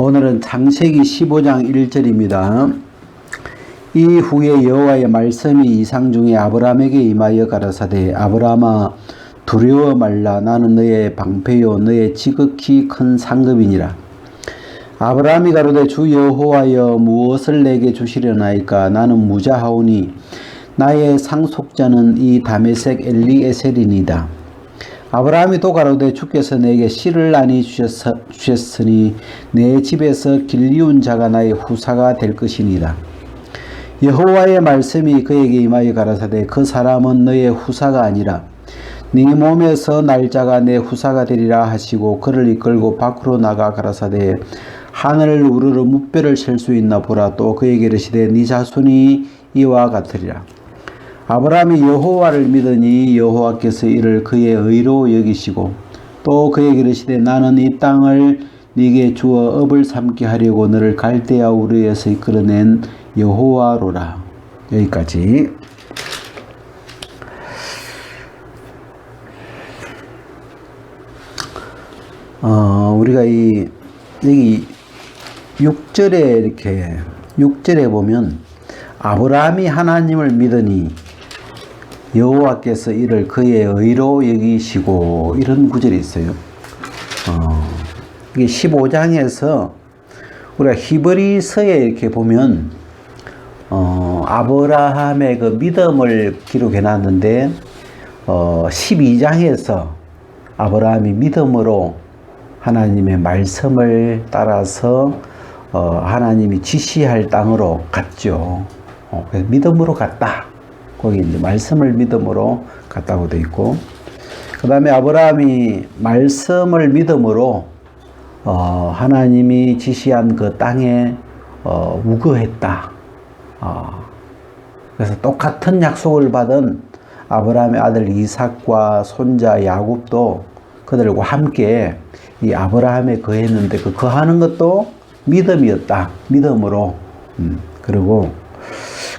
오늘은 창세기 15장 1절입니다. 이후에 여호와의 말씀이 이상 중에 아브라함에게 임하여 가라사대 아브라함아 두려워 말라 나는 너의 방패요 너의 지극히 큰 상급이니라. 아브라함이 가로되 주 여호와여 무엇을 내게 주시려나이까 나는 무자하오니 나의 상속자는 이 다메섹 엘리에셀이니이다. 아브라함이 또 가로되 주께서 내게 씨를 나뉘 주셨으니 내 집에서 길리운 자가 나의 후사가 될 것이니라. 여호와의 말씀이 그에게 임하여 가라사대 그 사람은 너의 후사가 아니라 네 몸에서 날 자가 내 후사가 되리라 하시고 그를 이끌고 밖으로 나가 가라사대 하늘을 우르르 무뼈를 셀 수 있나 보라. 또 그에게 이르시되 네 자손이 이와 같으리라. 아브라함이 여호와를 믿으니 여호와께서 이를 그의 의로 여기시고 또 그에게 이르시되 나는 이 땅을 네게 주어 업을 삼게 하려고 너를 갈대아 우르에서 이끌어낸 여호와로라. 여기까지. 우리가 여기 6절에 보면 아브라함이 하나님을 믿으니 여호와께서 이를 그의 의로 여기시고 이런 구절이 있어요. 이게 15장에서 우리가 히브리서에 이렇게 보면 아브라함의 그 믿음을 기록해 놨는데 12장에서 아브라함이 믿음으로 하나님의 말씀을 따라서 하나님이 지시할 땅으로 갔죠. 그래서 믿음으로 갔다. 거기 이제 말씀을 믿음으로 갔다고 되어 있고, 그 다음에 아브라함이 말씀을 믿음으로 하나님이 지시한 그 땅에 우거했다. 그래서 똑같은 약속을 받은 아브라함의 아들 이삭과 손자 야곱도 그들과 함께 이 아브라함에 거했는데 그 거하는 것도 믿음이었다. 믿음으로. 그리고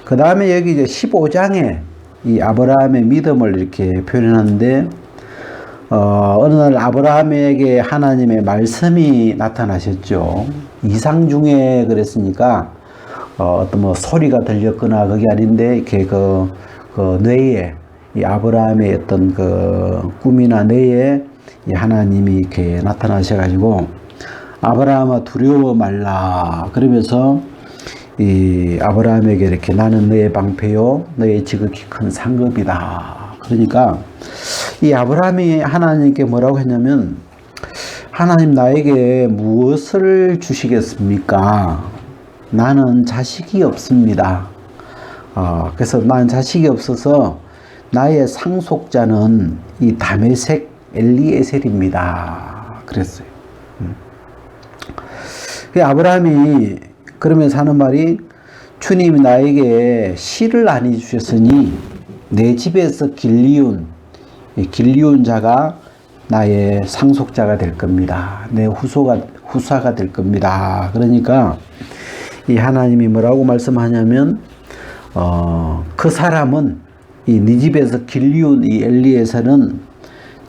그 다음에 여기 이제 15장에 이 아브라함의 믿음을 이렇게 표현하는데 어느 날 아브라함에게 하나님의 말씀이 나타나셨죠. 이상 중에 그랬으니까 어떤 뭐 소리가 들렸거나 그게 아닌데 이렇게 그 뇌에 이 아브라함의 어떤 그 꿈이나 뇌에 이 하나님이 이렇게 나타나셔가지고 아브라함아 두려워 말라 그러면서 이 아브라함에게 이렇게 나는 너의 방패요 너의 지극히 큰 상급이다. 그러니까 이 아브라함이 하나님께 뭐라고 했냐면 하나님 나에게 무엇을 주시겠습니까? 나는 자식이 없습니다. 그래서 나는 자식이 없어서 나의 상속자는 이 다메섹 엘리에셀입니다. 그랬어요. 아브라함이 그러면서 하는 말이 주님이 나에게 씨를 나뉘 주셨으니 내 집에서 길리운 자가 나의 상속자가 될 겁니다. 내 후사가 될 겁니다. 그러니까 이 하나님이 뭐라고 말씀하냐면 그 사람은 네 집에서 길리운 이 엘리에서는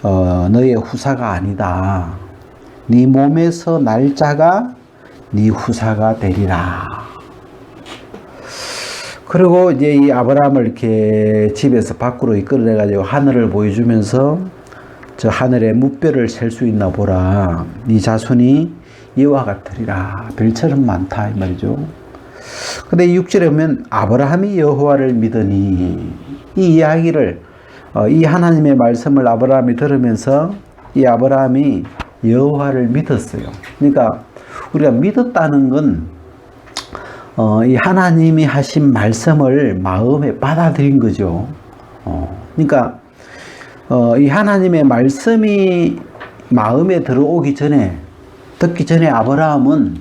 너의 후사가 아니다. 네 몸에서 날 자가 네 후사가 되리라. 그리고 이제 이 아브라함을 이렇게 집에서 밖으로 이끌어내가지고 하늘을 보여주면서 저 하늘에 무뼈를 셀 수 있나 보라. 네 자손이 이와 같으리라. 별처럼 많다 이 말이죠. 근데 6절에 보면 아브라함이 여호와를 믿으니 이 이야기를 이 하나님의 말씀을 아브라함이 들으면서 이 아브라함이 여호와를 믿었어요. 그러니까 우리가 믿었다는 건 이 하나님이 하신 말씀을 마음에 받아들인 거죠. 그러니까 이 하나님의 말씀이 마음에 들어오기 전에 듣기 전에 아브라함은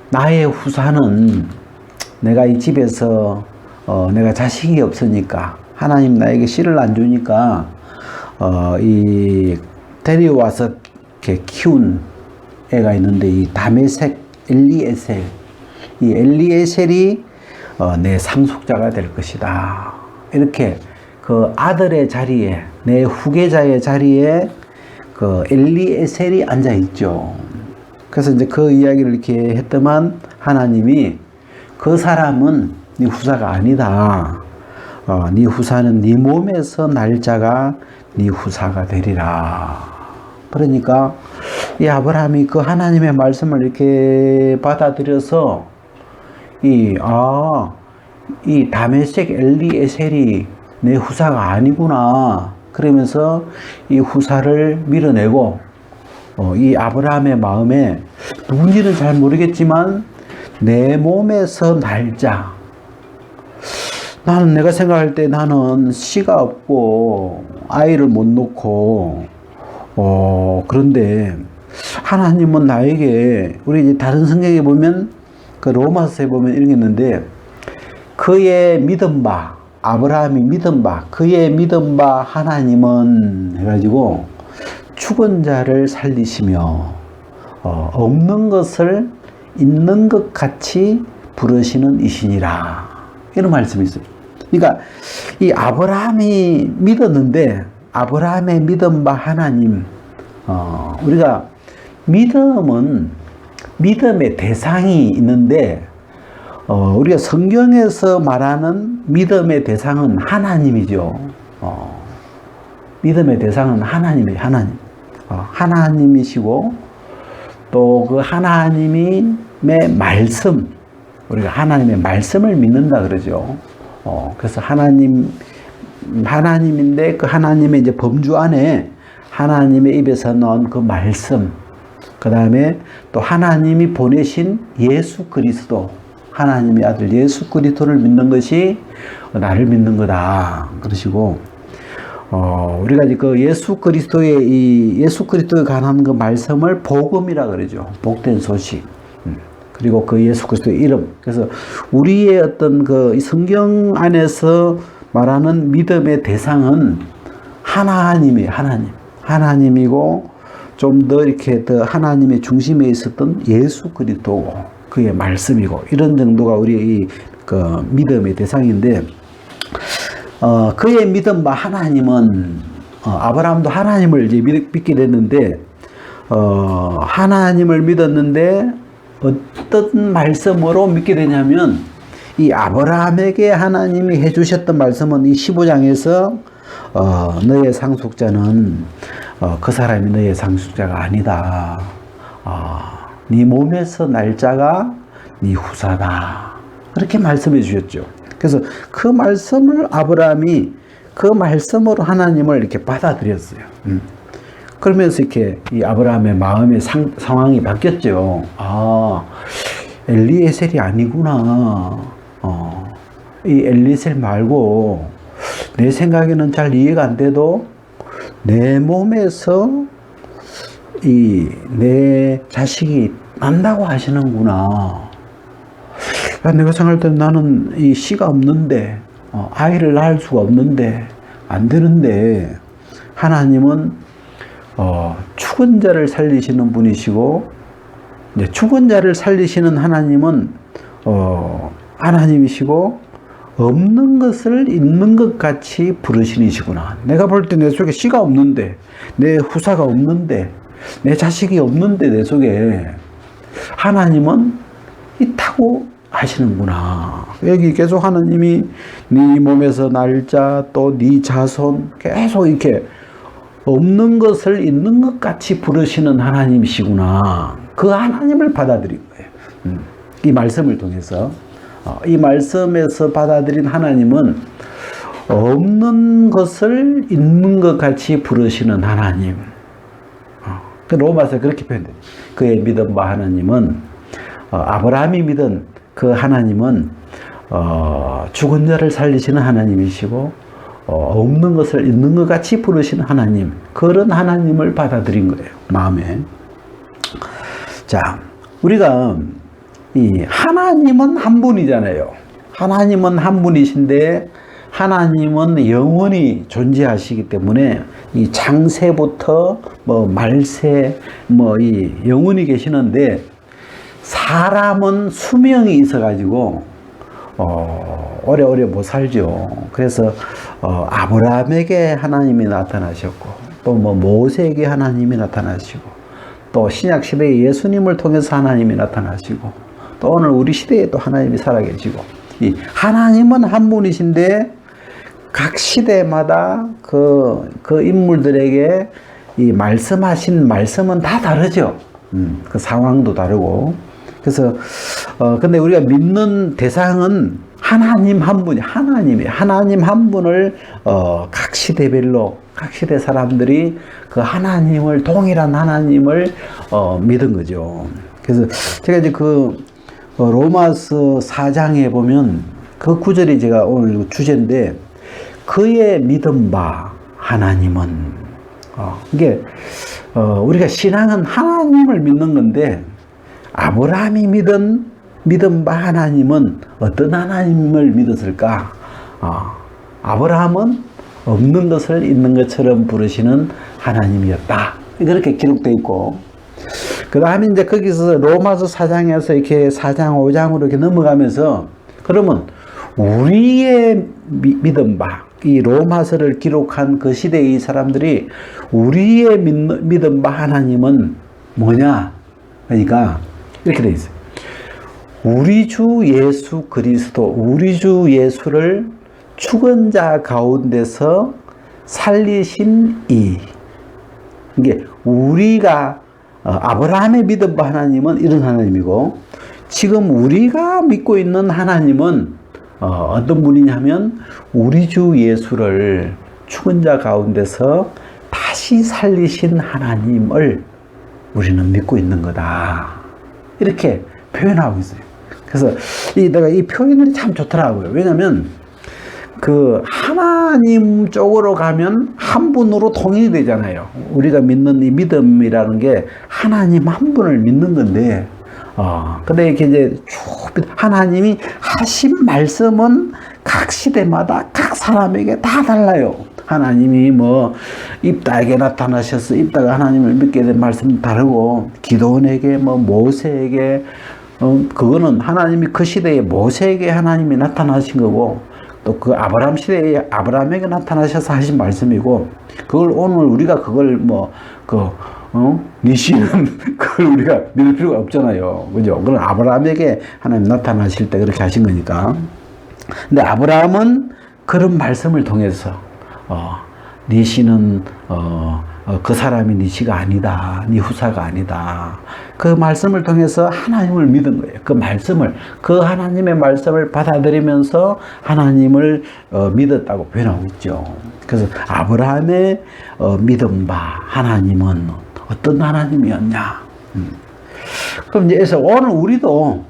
나의 후사는 내가 이 집에서 내가 자식이 없으니까 하나님 나에게 씨를 안 주니까 이 데려와서 이렇게 키운 애가 있는데 이 다메섹 엘리에셀 이 엘리에셀이 내 상속자가 될 것이다. 이렇게 그 아들의 자리에 내 후계자의 자리에 그 엘리에셀이 앉아 있죠. 그래서 이제 그 이야기를 이렇게 했더만 하나님이 그 사람은 네 후사가 아니다. 네 후사는 네 몸에서 날 자가 네 후사가 되리라. 그러니까 이 아브라함이 그 하나님의 말씀을 이렇게 받아들여서 이 다메섹 엘리에셀이 내 후사가 아니구나. 그러면서 이 후사를 밀어내고 이 아브라함의 마음에 누군지는 잘 모르겠지만 내 몸에서 날자. 나는 내가 생각할 때 나는 씨가 없고 아이를 못 놓고 그런데 하나님은 나에게 우리 이제 다른 성경에 보면 그 로마서에 보면 이런 게 있는데 그의 믿은 바 아브라함이 믿은 바 그의 믿은 바 하나님은 해가지고 죽은 자를 살리시며 없는 것을 있는 것 같이 부르시는 이시니라 이런 말씀이 있어요. 그러니까 이 아브라함이 믿었는데 아브라함의 믿은 바 하나님 우리가 믿음은 믿음의 대상이 있는데 우리가 성경에서 말하는 믿음의 대상은 하나님이죠. 믿음의 대상은 하나님이에요. 하나님이시고 또 그 하나님의 말씀 우리가 하나님의 말씀을 믿는다 그러죠. 그래서 하나님인데 그 하나님의 이제 범주 안에 하나님의 입에서 나온 그 말씀, 그 다음에 또 하나님이 보내신 예수 그리스도, 하나님의 아들 예수 그리스도를 믿는 것이 나를 믿는 거다. 그러시고, 우리가 이제 그 예수 그리스도에 관한 그 말씀을 복음이라 그러죠. 복된 소식. 그리고 그 예수 그리스도의 이름. 그래서 우리의 어떤 그 성경 안에서 말하는 믿음의 대상은 하나님이에요. 하나님이고 좀 더 이렇게 더 하나님의 중심에 있었던 예수 그리스도고 그의 말씀이고 이런 정도가 우리의 그 믿음의 대상인데 그의 믿음 바 하나님은 아브라함도 하나님을 이제 믿게 됐는데 하나님을 믿었는데 어떤 말씀으로 믿게 되냐면 이 아브라함에게 하나님이 해주셨던 말씀은 이 15장에서 너의 상속자는 그 사람이 너의 상속자가 아니다. 네 몸에서 날 자가 네 후사다. 그렇게 말씀해 주셨죠. 그래서 그 말씀을 아브라함이 그 말씀으로 하나님을 이렇게 받아들였어요. 그러면서 이렇게 이 아브라함의 마음의 상황이 바뀌었죠. 엘리에셀이 아니구나. 이 엘리에셀 말고 내 생각에는 잘 이해가 안 돼도 내 몸에서 내 자식이 난다고 하시는구나. 내가 생각할 때 나는 이 씨가 없는데 아이를 낳을 수가 없는데 안 되는데 하나님은 죽은 자를 살리시는 분이시고 이제 죽은 자를 살리시는 하나님은 하나님이시고 없는 것을 있는 것 같이 부르시니시구나. 내가 볼 때 내 속에 씨가 없는데 내 후사가 없는데 내 자식이 없는데 내 속에 하나님은 있다고 하시는구나. 여기 계속 하나님이 네 몸에서 날자 또 네 자손 계속 이렇게 없는 것을 있는 것 같이 부르시는 하나님이시구나. 그 하나님을 받아들인 거예요. 이 말씀을 통해서 이 말씀에서 받아들인 하나님은 없는 것을 있는 것 같이 부르시는 하나님. 로마서에 그렇게 표현돼요. 그의 믿은 바 하나님은 아브라함이 믿은 그 하나님은 죽은 자를 살리시는 하나님이시고 없는 것을 있는 것 같이 부르시는 하나님, 그런 하나님을 받아들인 거예요. 마음에. 자, 우리가 이 하나님은 한 분이잖아요. 하나님은 한 분이신데 하나님은 영원히 존재하시기 때문에 이 장세부터 말세 이 영원히 계시는데 사람은 수명이 있어가지고 오래오래 못 살죠. 그래서 아브라함에게 하나님이 나타나셨고 또 모세에게 하나님이 나타나시고 또 신약 시대에 예수님을 통해서 하나님이 나타나시고 또 오늘 우리 시대에 또 하나님이 살아계시고 이 하나님은 한 분이신데 각 시대마다 그 인물들에게 이 말씀하신 말씀은 다 다르죠. 그 상황도 다르고. 그래서 근데 우리가 믿는 대상은 하나님 한 분이 하나님이에요. 하나님 한 분을 각 시대별로 각 시대 사람들이 그 하나님을 동일한 하나님을 믿은 거죠. 그래서 제가 이제 그 로마서 4장에 보면 그 구절이 제가 오늘 주제인데 그의 믿음 바 하나님은 이게 우리가 신앙은 하나님을 믿는 건데 아브라함이 믿음 바 하나님은 어떤 하나님을 믿었을까? 아브라함은 없는 것을 있는 것처럼 부르시는 하나님이었다. 그렇게 기록되어 있고 그 다음에 이제 거기서 로마서 4장에서 이렇게 4장 5장으로 이렇게 넘어가면서 그러면 우리의 믿음 바 이 로마서를 기록한 그 시대의 사람들이 우리의 믿음 바 하나님은 뭐냐? 그러니까 이렇게 되어 있어요. 우리 주 예수 그리스도, 우리 주 예수를 죽은 자 가운데서 살리신 이. 이게 우리가 아브라함의 믿음 바 하나님은 이런 하나님이고 지금 우리가 믿고 있는 하나님은 어떤 분이냐면 우리 주 예수를 죽은 자 가운데서 다시 살리신 하나님을 우리는 믿고 있는 거다. 이렇게 표현하고 있어요. 그래서 내가 이 표현이 참 좋더라고요. 왜냐면 그 하나님 쪽으로 가면 한 분으로 통일이 되잖아요. 우리가 믿는 이 믿음이라는 게 하나님 한 분을 믿는 건데 근데 이렇게 이제 쭉 하나님이 하신 말씀은 각 시대마다 각 사람에게 다 달라요. 하나님이 뭐 입다에게 나타나셔서 입다가 하나님을 믿게 된 말씀이 다르고 기도원에게 뭐 모세에게 그거는 하나님이 그 시대에 모세에게 하나님이 나타나신 거고 또 그 아브라함 시대에 아브라함에게 나타나셔서 하신 말씀이고 그걸 오늘 우리가 그걸 니시는 그걸 우리가 믿을 필요가 없잖아요. 그죠? 그건 아브라함에게 하나님 나타나실 때 그렇게 하신 거니까. 근데 아브라함은 그런 말씀을 통해서 니시는 그 사람이 니시가 아니다. 니 후사가 아니다. 그 말씀을 통해서 하나님을 믿은 거예요. 그 하나님의 말씀을 받아들이면서 하나님을 믿었다고 표현하고 있죠. 그래서 아브라함의 믿음 바 하나님은 어떤 하나님이었냐. 그럼 이제 오늘 우리도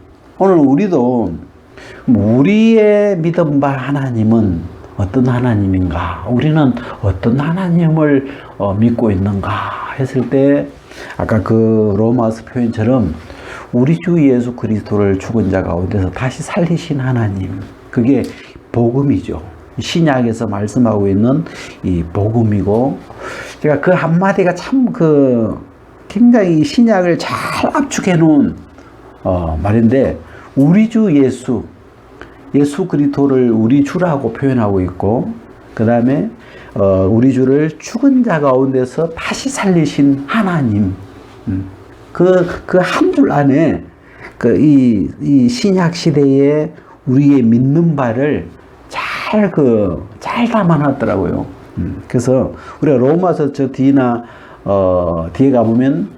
우리의 믿음 바 하나님은 어떤 하나님인가? 우리는 어떤 하나님을 믿고 있는가? 했을 때 아까 그 로마서 표현처럼 우리 주 예수 그리스도를 죽은 자 가운데서 다시 살리신 하나님, 그게 복음이죠. 신약에서 말씀하고 있는 이 복음이고, 제가 그 한마디가 참 굉장히 신약을 잘 압축해 놓은 말인데, 우리 주 예수 그리스도를 우리 주라고 표현하고 있고, 그 다음에 우리 주를 죽은 자 가운데서 다시 살리신 하나님, 그 한 줄 안에 이 신약 시대에 우리의 믿는 바를 잘 담아놨더라고요. 그래서 우리가 로마서 저 뒤에 가보면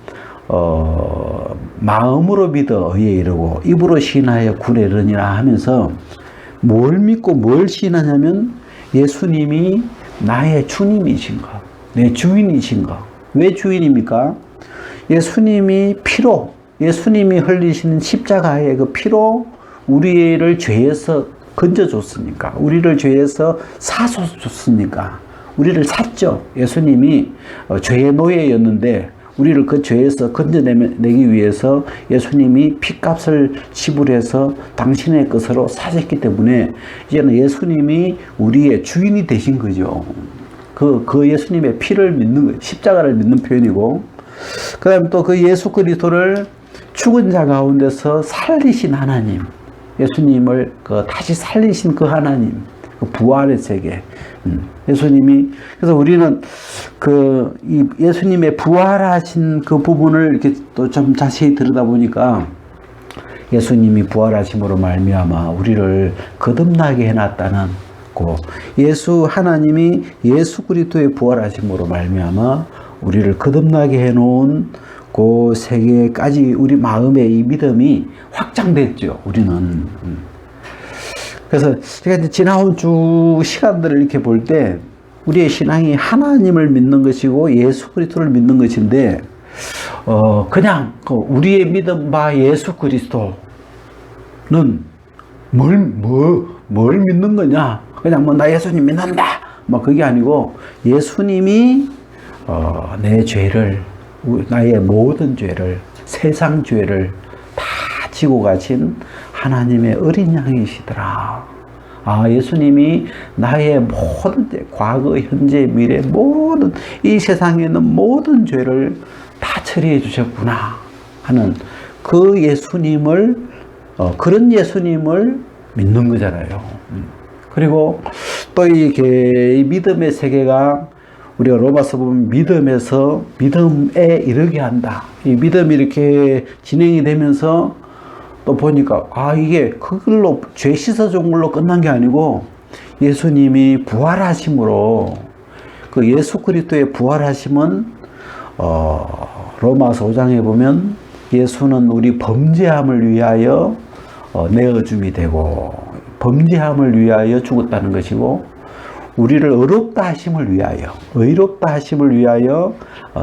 마음으로 믿어 의에 이르고 입으로 신하여 구례르니라 하면서 뭘 믿고 뭘 신하냐면 예수님이 나의 주님이신가, 내 주인이신가. 왜 주인입니까? 예수님이 흘리신 십자가의 그 피로 우리를 죄에서 건져줬으니까, 우리를 죄에서 사소줬으니까, 우리를 샀죠. 예수님이 죄의 노예였는데 우리를 그 죄에서 건져내기 위해서 예수님이 피값을 지불해서 당신의 것으로 사셨기 때문에 이제는 예수님이 우리의 주인이 되신 거죠. 그 예수님의 피를 믿는 거예요. 십자가를 믿는 표현이고, 그 다음에 또 그 예수 그리스도를 죽은 자 가운데서 살리신 하나님, 예수님을 다시 살리신 그 하나님, 그 부활의 세계. 예수님이, 그래서 우리는 이 예수님의 부활하신 그 부분을 이렇게 또 좀 자세히 들여다보니까 예수님이 부활하심으로 말미암아 우리를 거듭나게 해놨다는 하나님이 예수 그리스도의 부활하심으로 말미암아 우리를 거듭나게 해놓은 그 세계까지 우리 마음의 이 믿음이 확장됐죠. 우리는. 그래서 제가 이제 지나온 쭉 시간들을 이렇게 볼 때 우리의 신앙이 하나님을 믿는 것이고 예수 그리스도를 믿는 것인데 그냥 우리의 믿음 바 예수 그리스도는 뭘 믿는 거냐? 그냥 나 예수님 믿는다. 그게 아니고 예수님이 내 죄를, 나의 모든 죄를, 세상 죄를 다 지고 가신 하나님의 어린 양이시더라. 예수님이 나의 모든 죄, 과거, 현재, 미래 모든 이 세상에 있는 모든 죄를 다 처리해 주셨구나 하는 그 예수님을 그런 예수님을 믿는 거잖아요. 그리고 또 이렇게 이 믿음의 세계가 우리가 로마서 보면 믿음에 이르게 한다. 이 믿음이 이렇게 진행이 되면서 또 보니까 이게 그걸로 죄 씻어준 걸로 끝난 게 아니고 예수님이 부활하심으로 그 예수 그리스도의 부활하심은 로마서 5장에 보면 예수는 우리 범죄함을 위하여 내어줌이 되고 범죄함을 위하여 죽었다는 것이고 우리를 의롭다 하심을 위하여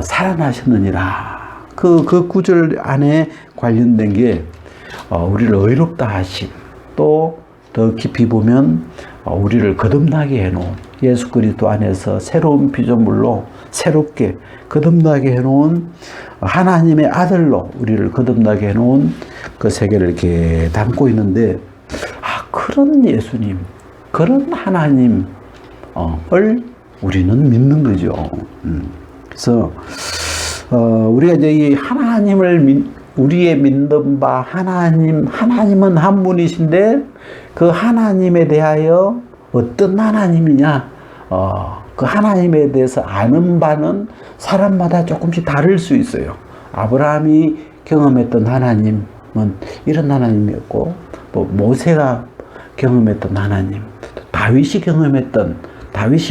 살아나셨느니라. 그 구절 안에 관련된 게 우리를 의롭다 하심, 또 더 깊이 보면 우리를 거듭나게 해놓은 예수 그리스도 안에서 새로운 피조물로 새롭게 거듭나게 해놓은 하나님의 아들로 우리를 거듭나게 해놓은 그 세계를 이렇게 담고 있는데 그런 예수님, 그런 하나님을 우리는 믿는 거죠. 그래서 우리가 이제 이 우리의 믿는 바 하나님은 한 분이신데 그 하나님에 대하여 어떤 하나님이냐, 그 하나님에 대해서 아는 바는 사람마다 조금씩 다를 수 있어요. 아브라함이 경험했던 하나님은 이런 하나님이었고, 모세가 경험했던 하나님, 다윗이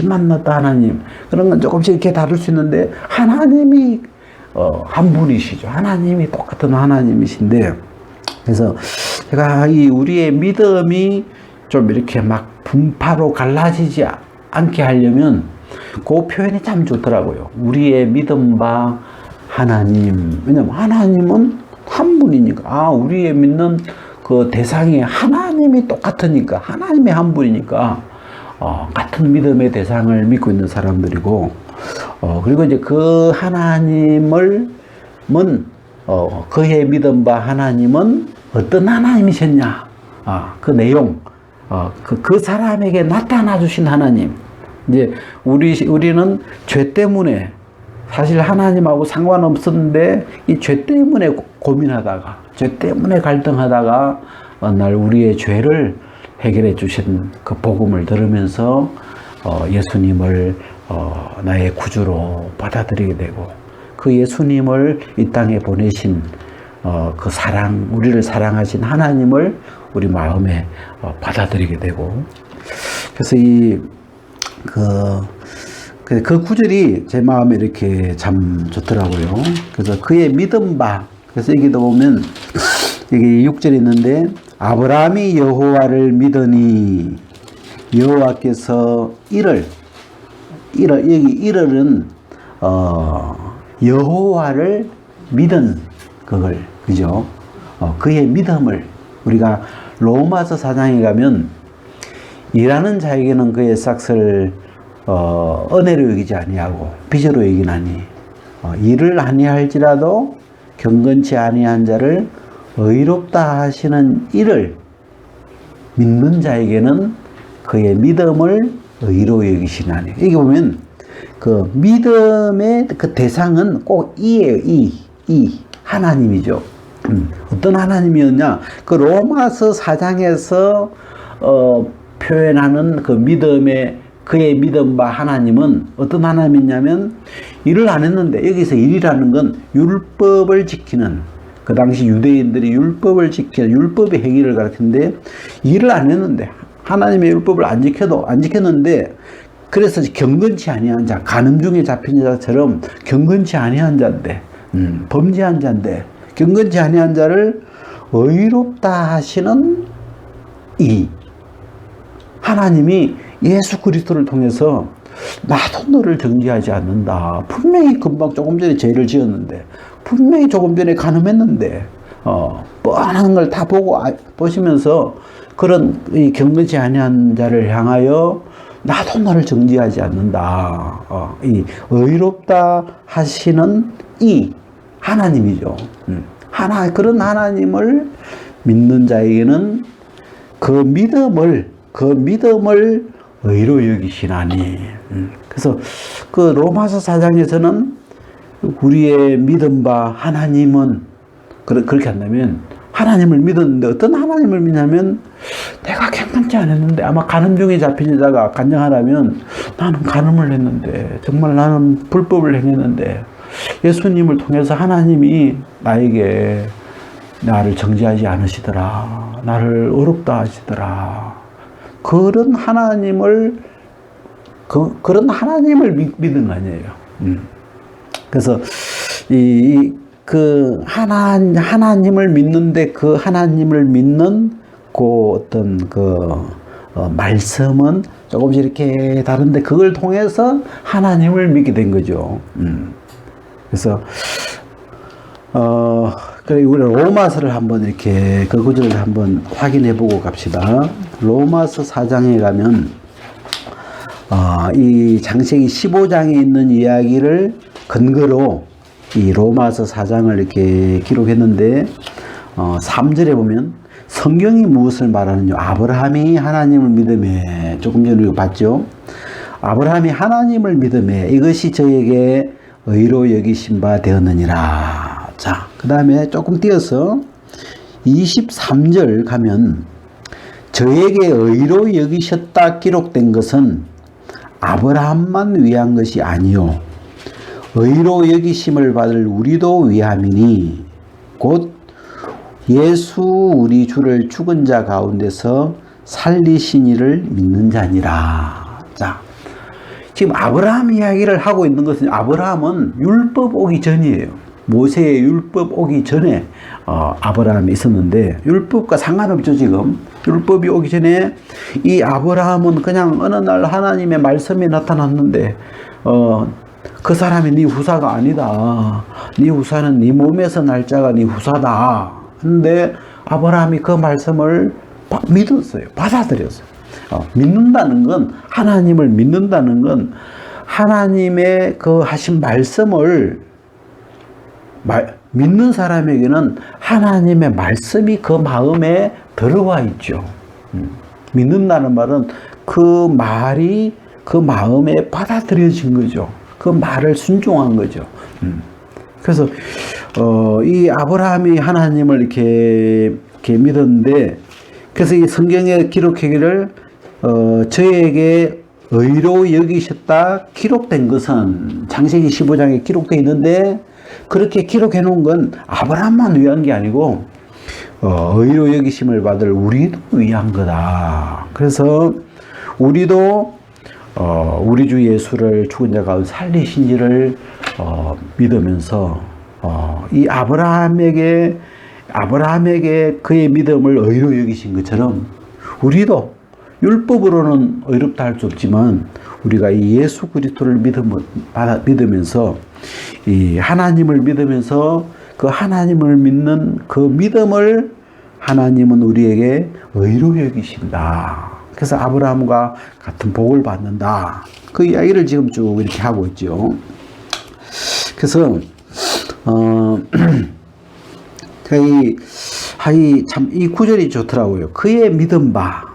만났던 하나님, 그런 건 조금씩 이렇게 다를 수 있는데, 하나님이 한 분이시죠. 하나님이 똑같은 하나님이신데, 그래서 제가 우리의 믿음이 좀 이렇게 막 분파로 갈라지지 않게 하려면 그 표현이 참 좋더라고요. 우리의 믿음 바 하나님. 왜냐면 하나님은 한 분이니까, 우리의 믿는 그 대상이 하나님이 똑같으니까, 하나님의 한 분이니까, 같은 믿음의 대상을 믿고 있는 사람들이고, 그리고 이제 그 하나님을, 그의 믿음 바 하나님은 어떤 하나님이셨냐, 그 내용, 그 사람에게 나타나 주신 하나님. 이제 우리는 죄 때문에 사실 하나님하고 상관없었는데 이 죄 때문에 고민하다가, 죄 때문에 갈등하다가 어느 날 우리의 죄를 해결해 주신 그 복음을 들으면서 예수님을 나의 구주로 받아들이게 되고, 그 예수님을 이 땅에 보내신 그 우리를 사랑하신 하나님을 우리 마음에 받아들이게 되고, 그래서 그 구절이 제 마음에 이렇게 참 좋더라고요. 그래서 그의 믿음 바, 그래서 여기도 보면 여기 6절이 있는데, 아브라함이 여호와를 믿으니 여호와께서 여기 이를은 여호와를 믿은 그걸, 그죠? 그의 믿음을, 우리가 로마서 4장에 가면 일하는 자에게는 그의 삭을 은혜로 여기지 아니하고 빚으로 여기나니 일을 아니할지라도 경건치 아니한 자를 의롭다 하시는 이를 믿는 자에게는 그의 믿음을 의로 여기시나니. 여기 보면 그 믿음의 그 대상은 꼭 이예요. 하나님이죠. 어떤 하나님이었냐? 그 로마서 4장에서 표현하는 그 믿음의 그의 믿음 바 하나님은 어떤 하나님이냐면 일을 안 했는데 여기서 일이라는 건 율법을 지키는 그 당시 유대인들이 율법을 지키는 율법의 행위를 가르치는데 일을 안 했는데 하나님의 율법을 안 지켰는데 그래서 경건치 아니한 자 간음 중에 잡힌 자처럼 경건치 아니한 자인데 범죄한 자인데 경건치 아니한 자를 의롭다 하시는 이 하나님이 예수 그리스도를 통해서 나도 너를 정죄하지 않는다. 분명히 금방 조금 전에 죄를 지었는데 분명히 조금 전에 간음했는데 뻔한 걸 다 보시면서 그런 이 경건치 아니한 자를 향하여 나도 너를 정죄하지 않는다. 이 의롭다 하시는 이 하나님이죠. 그런 하나님을 믿는 자에게는 그 믿음을 의로 여기시나니. 그래서 그 로마서 4장에서는 우리의 믿음 바 하나님은 그렇게 한다면 하나님을 믿었는데 어떤 하나님을 믿냐면 내가 경건치 않았는데 아마 간음 중에 잡힌 여자가 간증하라면 나는 간음을 했는데 정말 나는 불법을 행했는데 예수님을 통해서 하나님이 나에게 나를 정죄하지 않으시더라. 나를 어렵다 하시더라. 그런 하나님을 믿은 거 아니에요. 그래서 그 하나님을 믿는데 그 하나님을 믿는 그 어떤 말씀은 조금씩 이렇게 다른데 그걸 통해서 하나님을 믿게 된 거죠. 그래서 우리 로마서를 한번 이렇게 그 구절을 한번 확인해 보고 갑시다. 로마서 4장에 가면 이 창세기 15장에 있는 이야기를 근거로 이 로마서 4장을 이렇게 기록했는데 3절에 보면 성경이 무엇을 말하느냐. 아브라함이 하나님을 믿음에 조금 전에 우리가 봤죠. 아브라함이 하나님을 믿음에 이것이 저에게 의로 여기신 바 되었느니라. 자, 그 다음에 조금 띄어서 23절 가면 저에게 의로 여기셨다 기록된 것은 아브라함만 위한 것이 아니요 의로 여기심을 받을 우리도 위함이니 곧 예수 우리 주를 죽은 자 가운데서 살리신 이를 믿는 자니라. 자, 지금 아브라함 이야기를 하고 있는 것은 아브라함은 율법 오기 전이에요. 모세의 율법 오기 전에 아브라함이 있었는데 율법과 상관없죠. 지금 율법이 오기 전에 이 아브라함은 그냥 어느 날 하나님의 말씀이 나타났는데 그 사람이 네 후사가 아니다. 네 후사는 네 몸에서 날 자가 네 후사다. 근데 아브라함이 그 말씀을 믿었어요. 받아들였어요. 믿는다는 건 하나님을 믿는다는 건 하나님의 그 하신 말씀을 믿는 사람에게는 하나님의 말씀이 그 마음에 들어와 있죠. 믿는다는 말은 그 말이 그 마음에 받아들여진 거죠. 그 말을 순종한 거죠. 그래서 이 아브라함이 하나님을 이렇게 믿었는데 그래서 이 성경에 기록하기를 저에게 의로 여기셨다 기록된 것은 창세기 15장에 기록되어 있는데 그렇게 기록해 놓은 건 아브라함만 위한 게 아니고 의로 여기심을 받을 우리도 위한 거다. 그래서 우리도 우리 주 예수를 죽은 자 가운데 살리신 이를 믿으면서 이 아브라함에게 그의 믿음을 의로 여기신 것처럼 우리도 율법으로는 의롭다 할 수 없지만 우리가 이 예수 그리스도를 믿으면서 이 하나님을 믿으면서 그 하나님을 믿는 그 믿음을 하나님은 우리에게 의로 여기신다. 그래서 아브라함과 같은 복을 받는다. 그 이야기를 지금 쭉 이렇게 하고 있죠. 그래서 이 구절이 좋더라고요. 그의 믿음 바.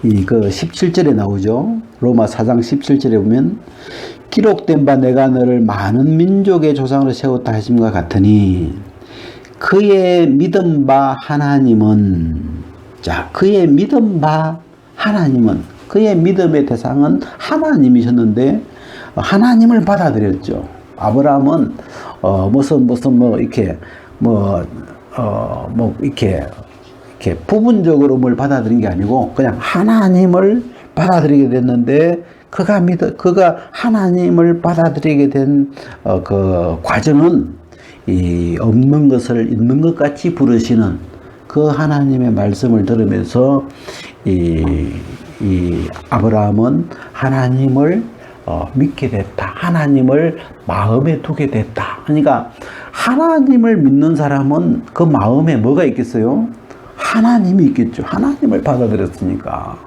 그 17절에 나오죠. 로마 4장 17절에 보면 기록된 바 내가 너를 많은 민족의 조상으로 세웠다 하심과 같으니 그의 믿음 바 하나님은 그의 믿음 바 하나님은, 그의 믿음의 대상은 하나님이셨는데 하나님을 받아들였죠. 아브라함은 무슨 이렇게 부분적으로 뭘 받아들인 게 아니고 그냥 하나님을 받아들이게 됐는데, 그가 하나님을 받아들이게 된 그 과정은 이 없는 것을 있는 것 같이 부르시는 그 하나님의 말씀을 들으면서 이 아브라함은 하나님을 믿게 됐다. 하나님을 마음에 두게 됐다. 그러니까 하나님을 믿는 사람은 그 마음에 뭐가 있겠어요? 하나님이 있겠죠. 하나님을 받아들였으니까.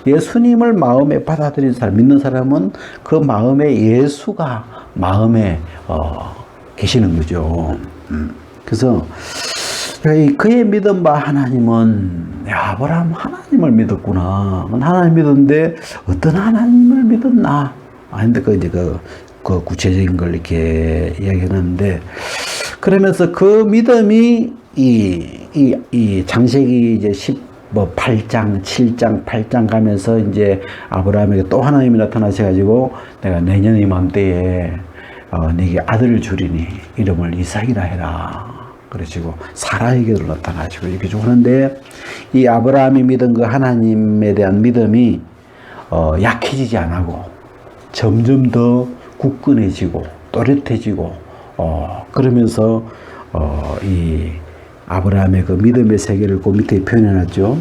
예수님을 마음에 받아들인 사람, 믿는 사람은 그 마음에 예수가 마음에 계시는 거죠. 그래서 그의 믿음 바 하나님은, 야, 아브라함 하나님을 믿었구나. 하나님 믿었는데 어떤 하나님을 믿었나? 근데 그 구체적인 걸 이렇게 이야기하는데, 그러면서 그 믿음이 이 창세기 이제 8장, 7장, 8장 가면서 이제 아브라함에게 또 하나님이 나타나셔가지고, 내가 내년 이맘때에 네게 아들을 주리니 이름을 이삭이라 해라. 그러시고 사라에게도 나타나시고 이렇게 주는데, 이 아브라함이 믿은 그 하나님에 대한 믿음이 약해지지 않고 점점 더 굳건해지고 또렷해지고 그러면서 이 아브라함의 그 믿음의 세계를 그 밑에 표현해놨죠.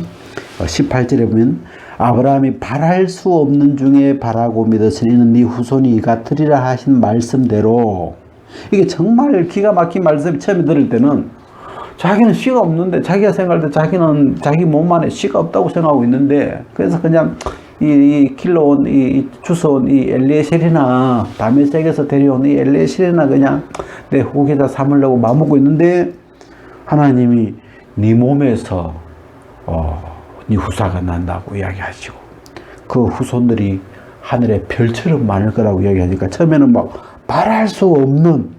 18절에 보면 아브라함이 바랄 수 없는 중에 바라고 믿었으니 이는 네 후손이 같으리라 하신 말씀대로. 이게 정말 기가 막힌 말씀이 처음에 들을 때는 자기는 씨가 없는데, 자기가 생각할 때 자기는 자기 몸 안에 씨가 없다고 생각하고 있는데, 그래서 그냥 길러온, 주워온 이 엘리에셀이나 다메섹에서 데려온 이 엘리에셀이나 그냥 내 후계자 삼으려고 마음먹고 있는데, 하나님이 네 몸에서 네 후사가 난다고 이야기하시고, 그 후손들이 하늘의 별처럼 많을 거라고 이야기하니까 처음에는 막 말할 수 없는,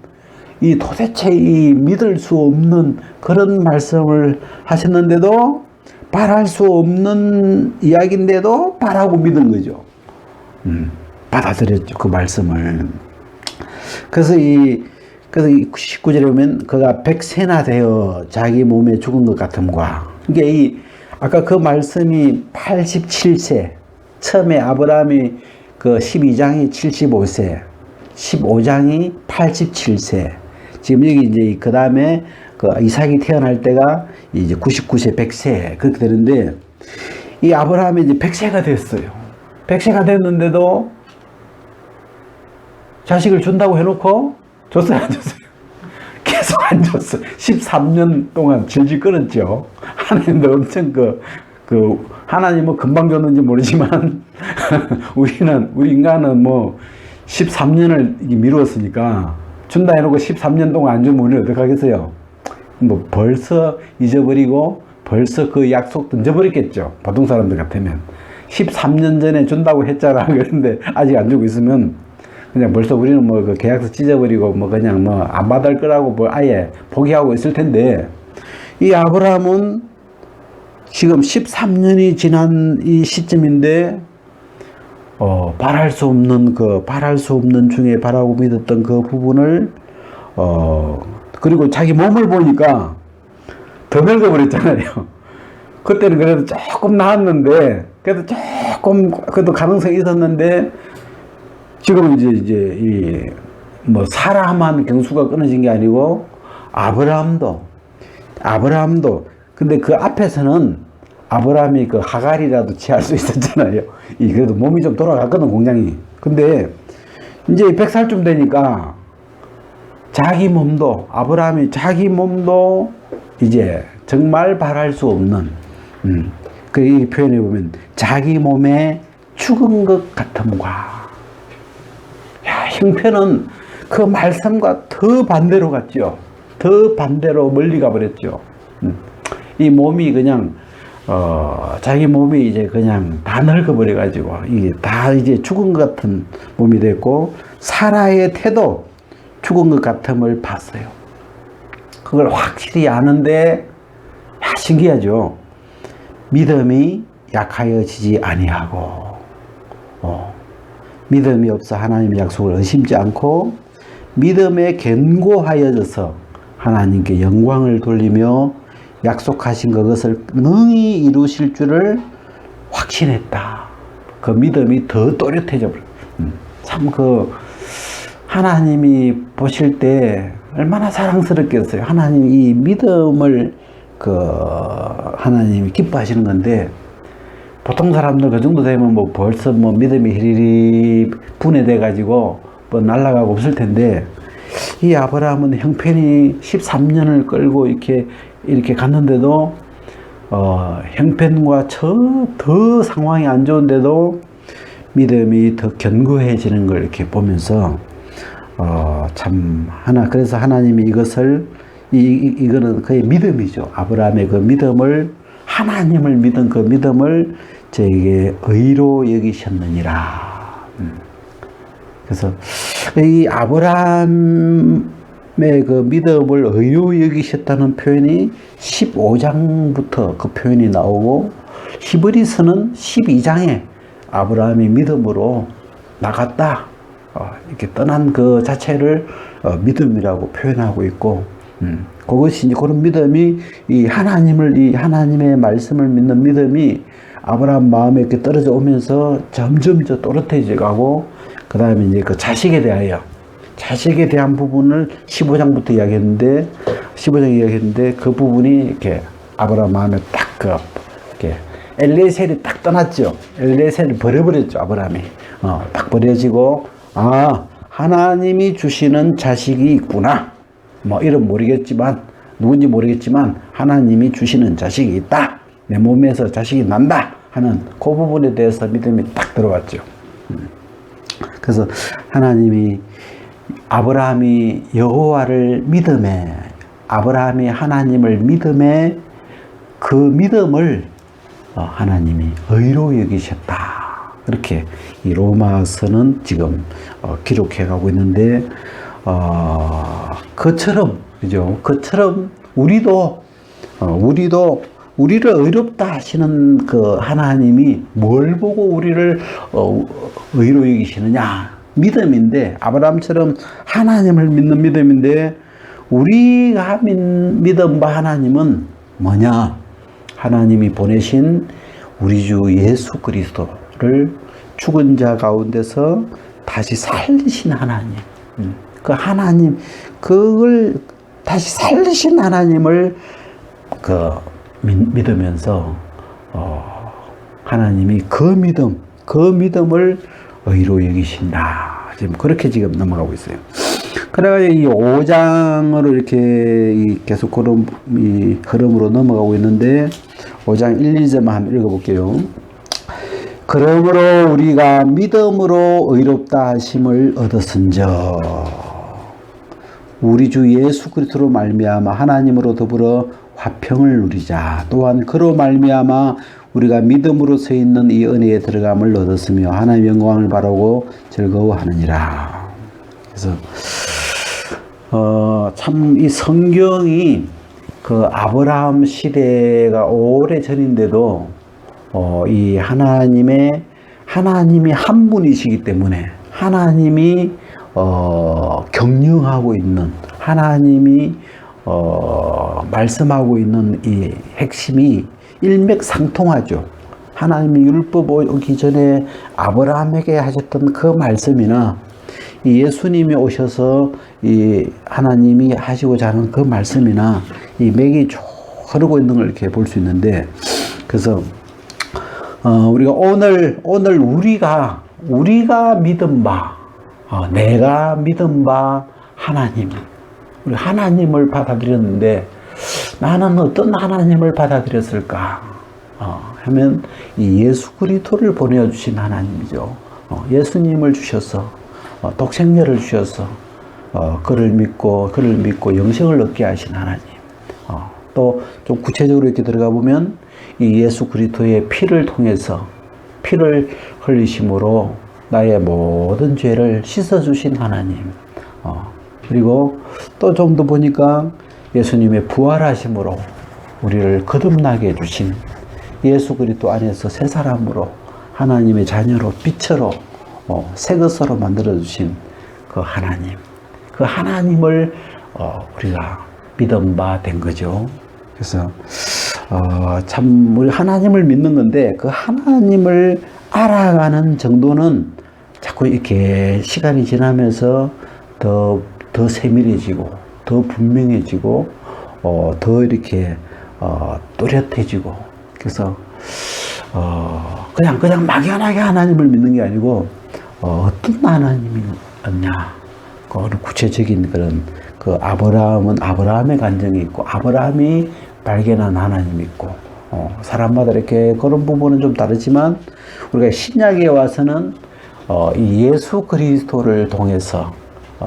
도대체 믿을 수 없는 그런 말씀을 하셨는데도, 말할 수 없는 이야기인데도 말하고 믿은 거죠. 받아들였죠, 그 말씀을. 그래서 19절에 보면 그가 100세나 되어 자기 몸에 죽은 것 같음과, 이게 아까 그 말씀이 87세, 처음에 아브라함이 그 12장이 75세, 15장이 87세, 지금 여기 이제 그 다음에 그 이삭이 태어날 때가 이제 99세, 100세 그렇게 되는데, 이 아브라함이 이제 100세가 됐어요. 100세가 됐는데도 자식을 준다고 해놓고 줬어요, 안 줬어요? 계속 안 줬어요. 13년 동안 질질 끌었죠. 하나님도 엄청 하나님은 금방 줬는지 모르지만 우리 인간은 뭐 13년을 미루었으니까, 준다 해놓고 13년 동안 안 주면 우리는 어떡하겠어요? 뭐 벌써 잊어버리고 벌써 그 약속도 잊어버렸겠죠. 보통 사람들 같으면 13년 전에 준다고 했잖아. 그런데 아직 안 주고 있으면 그냥 벌써 우리는 뭐 그 계약서 찢어버리고 뭐 그냥 뭐 안 받을 거라고 뭐 아예 포기하고 있을 텐데, 이 아브라함은 지금 13년이 지난 이 시점인데 바랄 수 없는 중에 바라고 믿었던 그 부분을 그리고 자기 몸을 보니까 더 늙어버렸잖아요. 그때는 그래도 조금 나았는데, 그래도 가능성이 있었는데, 지금 이제 뭐 사람만 경수가 끊어진 게 아니고 아브라함도 근데 그 앞에서는 아브라함이 그 하갈이라도 취할 수 있었잖아요. 그래도 몸이 좀 돌아갔거든, 공장이. 근데 이제 100살쯤 되니까 아브라함이 자기 몸도 이제 정말 바랄 수 없는, 그 표현해 보면 자기 몸에 죽은 것 같음과, 야, 형편은 그 말씀과 더 반대로 갔죠. 더 반대로 멀리 가버렸죠. 이 몸이 그냥 자기 몸이 이제 그냥 다 늙어버려가지고 이게 다 이제 죽은 것 같은 몸이 됐고, 사라의 태도 죽은 것 같음을 봤어요. 그걸 확실히 아는데, 야, 신기하죠. 믿음이 약하여지지 아니하고 믿음이 없어 하나님의 약속을 의심지 않고 믿음에 견고하여져서 하나님께 영광을 돌리며 약속하신 그것을 능히 이루실 줄을 확신했다. 그 믿음이 더 또렷해져 버려. 참 하나님이 보실 때 얼마나 사랑스럽겠어요. 하나님 이 믿음을 하나님이 기뻐하시는 건데, 보통 사람들 그 정도 되면 벌써 믿음이 히리리 분해돼 가지고 날아가고 없을 텐데, 이 아브라함은 형편이 13년을 끌고 이렇게 갔는데도 형편과 더 상황이 안 좋은데도 믿음이 더 견고해지는 걸 이렇게 보면서 그래서 하나님이 이거는 그의 믿음이죠. 아브라함의 그 믿음을, 하나님을 믿은 그 믿음을 저에게 의로 여기셨느니라. 그래서 이 아브라함의 그 믿음을 의로 여기셨다는 표현이 15장부터 그 표현이 나오고, 히브리서는 12장에 아브라함이 믿음으로 나갔다, 이렇게 떠난 그 자체를 믿음이라고 표현하고 있고, 그것이 이제 그런 믿음이 하나님의 말씀을 믿는 믿음이 아브라함 마음에 이렇게 떨어져 오면서 점점 또렷해져 가고, 그 다음에 이제 그 자식에 대한 부분을 15장부터 이야기했는데 그 부분이 이렇게 아브라함 마음에 딱 이렇게 엘리에셀이 딱 떠났죠. 엘리에셀을 버려버렸죠. 아브라함이 딱 버려지고, 하나님이 주시는 자식이 있구나. 이름 모르겠지만, 누군지 모르겠지만 하나님이 주시는 자식이 있다. 내 몸에서 자식이 난다 하는 그 부분에 대해서 믿음이 딱 들어왔죠. 그래서 아브라함이 여호와를 믿음에, 아브라함이 하나님을 믿음에, 그 믿음을 하나님이 의로 여기셨다. 그렇게 이 로마서는 지금 기록해 가고 있는데, 그처럼 우리를 의롭다 하시는 그 하나님이 뭘 보고 우리를 의로 여기시느냐? 믿음인데, 아브라함처럼 하나님을 믿는 믿음인데, 우리가 믿음과 하나님은 뭐냐? 하나님이 보내신 우리 주 예수 그리스도를 죽은 자 가운데서 다시 살리신 하나님. 그걸 다시 살리신 하나님을 믿으면서 하나님이 그 믿음을 의로 여기신다. 지금 그렇게 넘어가고 있어요. 그래가지고 이 5장으로 이렇게 계속 그런 흐름으로 넘어가고 있는데, 5장 1, 2절만 한번 읽어볼게요. 그러므로 우리가 믿음으로 의롭다 하심을 얻었은즉 우리 주 예수 그리스도로 말미암아 하나님으로 더불어 화평을 누리자. 또한 그로 말미암아 우리가 믿음으로 서 있는 이 은혜에 들어감을 얻었으며 하나님의 영광을 바라고 즐거워하느니라. 그래서 참 이 성경이 그 아브라함 시대가 오래 전인데도 이 하나님이 한 분이시기 때문에, 하나님이 경영하고 있는, 하나님이 말씀하고 있는 이 핵심이 일맥상통하죠. 하나님이 율법 오기 전에 아브라함에게 하셨던 그 말씀이나 이 예수님이 오셔서 이 하나님이 하시고자 하는 그 말씀이나 이 맥이 쭉 흐르고 있는 걸 이렇게 볼 수 있는데, 그래서 우리가 오늘 우리가 믿은 바, 내가 믿은 바 하나님, 우리 하나님을 받아들였는데 나는 어떤 하나님을 받아들였을까 하면 이 예수 그리스도를 보내주신 하나님이죠. 예수님을 주셔서 독생자를 주셔서 그를 믿고 영생을 얻게 하신 하나님. 또 좀 구체적으로 이렇게 들어가 보면 이 예수 그리스도의 피를 통해서, 피를 흘리심으로 나의 모든 죄를 씻어주신 하나님. 그리고 또 좀 더 보니까 예수님의 부활하심으로 우리를 거듭나게 해주신 예수 그리스도 안에서 새 사람으로 하나님의 자녀로 빛으로 새 것으로 만들어 주신 그 하나님, 그 하나님을 우리가 믿음 바 된 거죠. 그래서 참 우리 하나님을 믿는 건데 그 하나님을 알아가는 정도는 자꾸 이렇게 시간이 지나면서 더 세밀해지고 더 분명해지고 더 이렇게 또렷해지고 그래서 그냥 막연하게 하나님을 믿는 게 아니고 어떤 하나님이었냐 그런 구체적인 그런 그 아브라함은 아브라함의 감정이 있고 아브라함이 발견한 하나님이 있고 사람마다 이렇게 그런 부분은 좀 다르지만 우리가 신약에 와서는 이 예수 그리스도를 통해서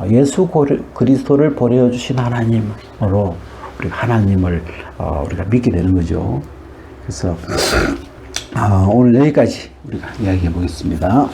예수 그리스도를 보내주신 하나님으로 우리가 하나님을 우리가 믿게 되는 거죠. 그래서 오늘 여기까지 우리가 이야기해 보겠습니다.